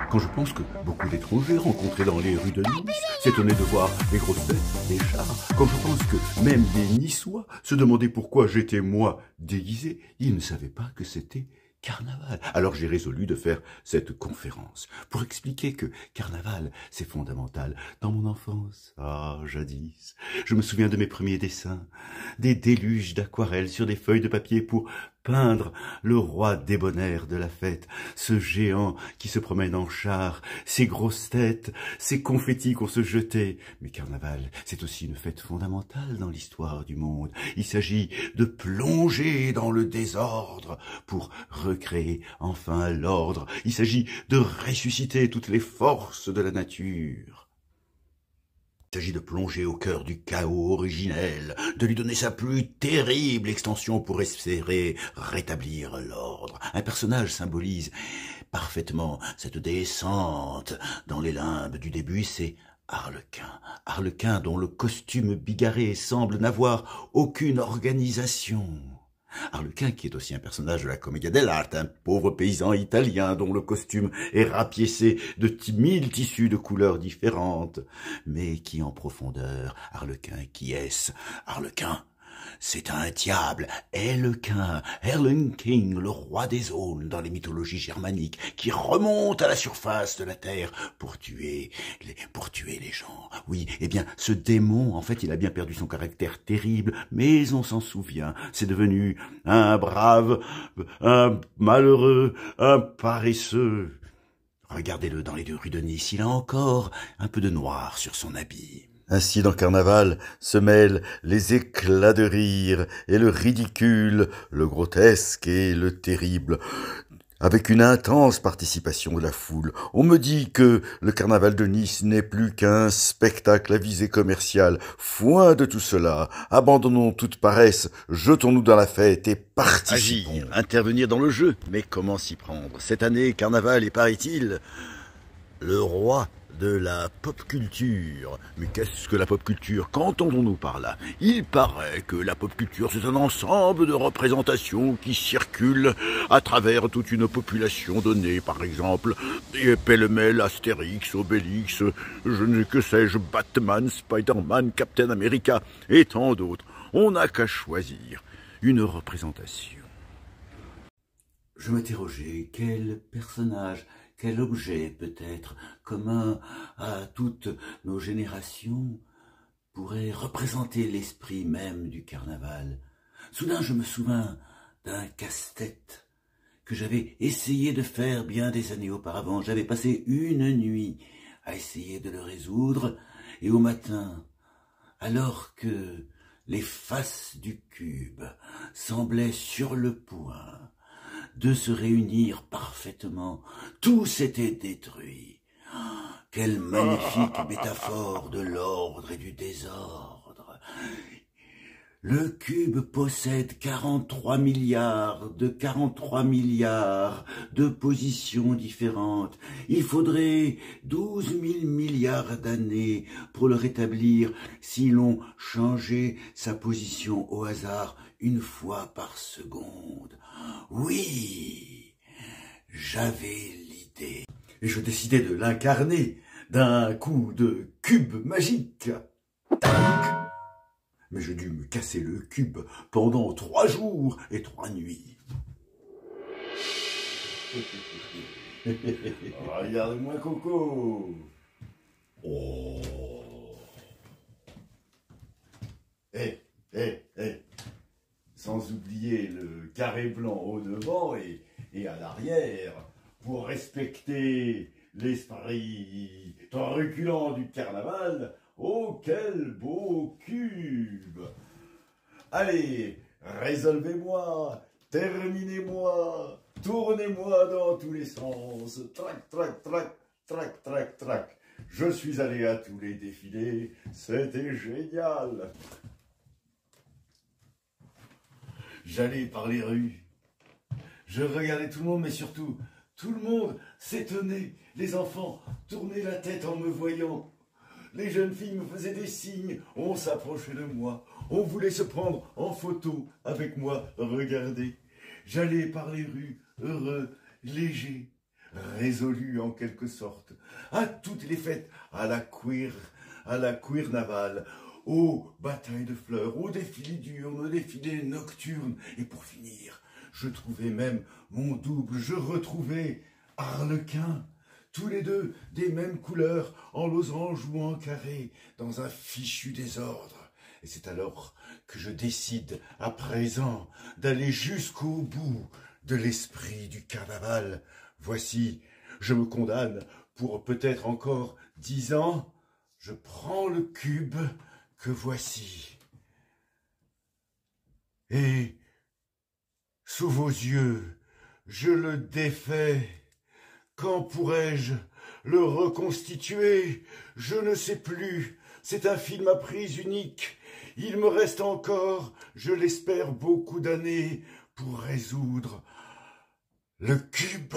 Quand je pense que beaucoup d'étrangers rencontrés dans les rues de Nice s'étonnaient de voir les grosses têtes, les chars, quand je pense que même des Niçois se demandaient pourquoi j'étais moi déguisé, ils ne savaient pas que c'était Carnaval. Alors j'ai résolu de faire cette conférence pour expliquer que Carnaval, c'est fondamental dans mon enfance. Ah, jadis, je me souviens de mes premiers dessins, des déluges d'aquarelles sur des feuilles de papier pour peindre le roi débonnaire de la fête, ce géant qui se promène en char, ces grosses têtes, ces confettis qu'on se jetait. Mais Carnaval, c'est aussi une fête fondamentale dans l'histoire du monde. Il s'agit de plonger dans le désordre pour recréer enfin l'ordre. Il s'agit de ressusciter toutes les forces de la nature. Il s'agit de plonger au cœur du chaos originel, de lui donner sa plus terrible extension pour espérer rétablir l'ordre. Un personnage symbolise parfaitement cette descente dans les limbes du début, c'est Arlequin. Arlequin dont le costume bigarré semble n'avoir aucune organisation. Arlequin qui est aussi un personnage de la commedia dell'arte, un pauvre paysan italien dont le costume est rapiécé de 1000 tissus de couleurs différentes, mais qui en profondeur, Arlequin, qui est-ce? Arlequin, c'est un diable, Hellequin, Erlenking, le roi des aulnes dans les mythologies germaniques, qui remonte à la surface de la terre pour tuer les gens. Oui, eh bien, ce démon, en fait, il a bien perdu son caractère terrible, mais on s'en souvient. C'est devenu un brave, un malheureux, un paresseux. Regardez-le dans les deux rues de Nice, il a encore un peu de noir sur son habit. Ainsi, dans Carnaval, se mêlent les éclats de rire et le ridicule, le grotesque et le terrible, avec une intense participation de la foule. On me dit que le Carnaval de Nice n'est plus qu'un spectacle à visée commerciale. Foin de tout cela, abandonnons toute paresse, jetons-nous dans la fête et participons. Agir, intervenir dans le jeu, mais comment s'y prendre? Cette année, Carnaval est, paraît-il, le roi de la pop culture. Mais qu'est-ce que la pop culture? Qu'entendons-nous par là? Il paraît que la pop culture, c'est un ensemble de représentations qui circulent à travers toute une population donnée, par exemple, et pêle-mêle Astérix, Obélix, je ne sais que sais-je, Batman, Spider-Man, Captain America, et tant d'autres. On n'a qu'à choisir une représentation. Je m'interrogeais, quel personnage, quel objet peut-être commun à toutes nos générations pourrait représenter l'esprit même du carnaval. Soudain je me souvins d'un casse-tête que j'avais essayé de faire bien des années auparavant. J'avais passé une nuit à essayer de le résoudre, et au matin, alors que les faces du cube semblaient sur le point de se réunir parfaitement, tout s'était détruit. Quelle magnifique métaphore de l'ordre et du désordre. Le cube possède 43 milliards de positions différentes. Il faudrait 12 000 milliards d'années pour le rétablir si l'on changeait sa position au hasard une fois par seconde. Oui, j'avais l'idée. Et je décidai de l'incarner d'un coup de cube magique. Tac! Mais je dus me casser le cube pendant 3 jours et 3 nuits. Regarde-moi Coco. Oh. Sans oublier le carré blanc au devant et à l'arrière, pour respecter l'esprit reculant du carnaval. Oh, quel beau cube! Allez, résolvez-moi, terminez-moi, tournez-moi dans tous les sens. Trac, trac, trac, trac, trac, trac. Je suis allé à tous les défilés, c'était génial. J'allais par les rues, je regardais tout le monde, mais surtout, tout le monde s'étonnait. Les enfants tournaient la tête en me voyant. Les jeunes filles me faisaient des signes, on s'approchait de moi, on voulait se prendre en photo avec moi, regardez. J'allais par les rues, heureux, léger, résolu en quelque sorte, à toutes les fêtes, à la queer navale, aux batailles de fleurs, aux défilés diurnes, aux défilés nocturnes, et pour finir, je trouvais même mon double, je retrouvais Arlequin, tous les deux des mêmes couleurs, en losange ou en carré, dans un fichu désordre. Et c'est alors que je décide, à présent, d'aller jusqu'au bout de l'esprit du carnaval. Voici, je me condamne pour peut-être encore 10 ans. Je prends le cube que voici. Et, sous vos yeux, je le défais. Quand pourrais-je le reconstituer? Je ne sais plus. C'est un film à prise unique. Il me reste encore, je l'espère, beaucoup d'années pour résoudre le cube.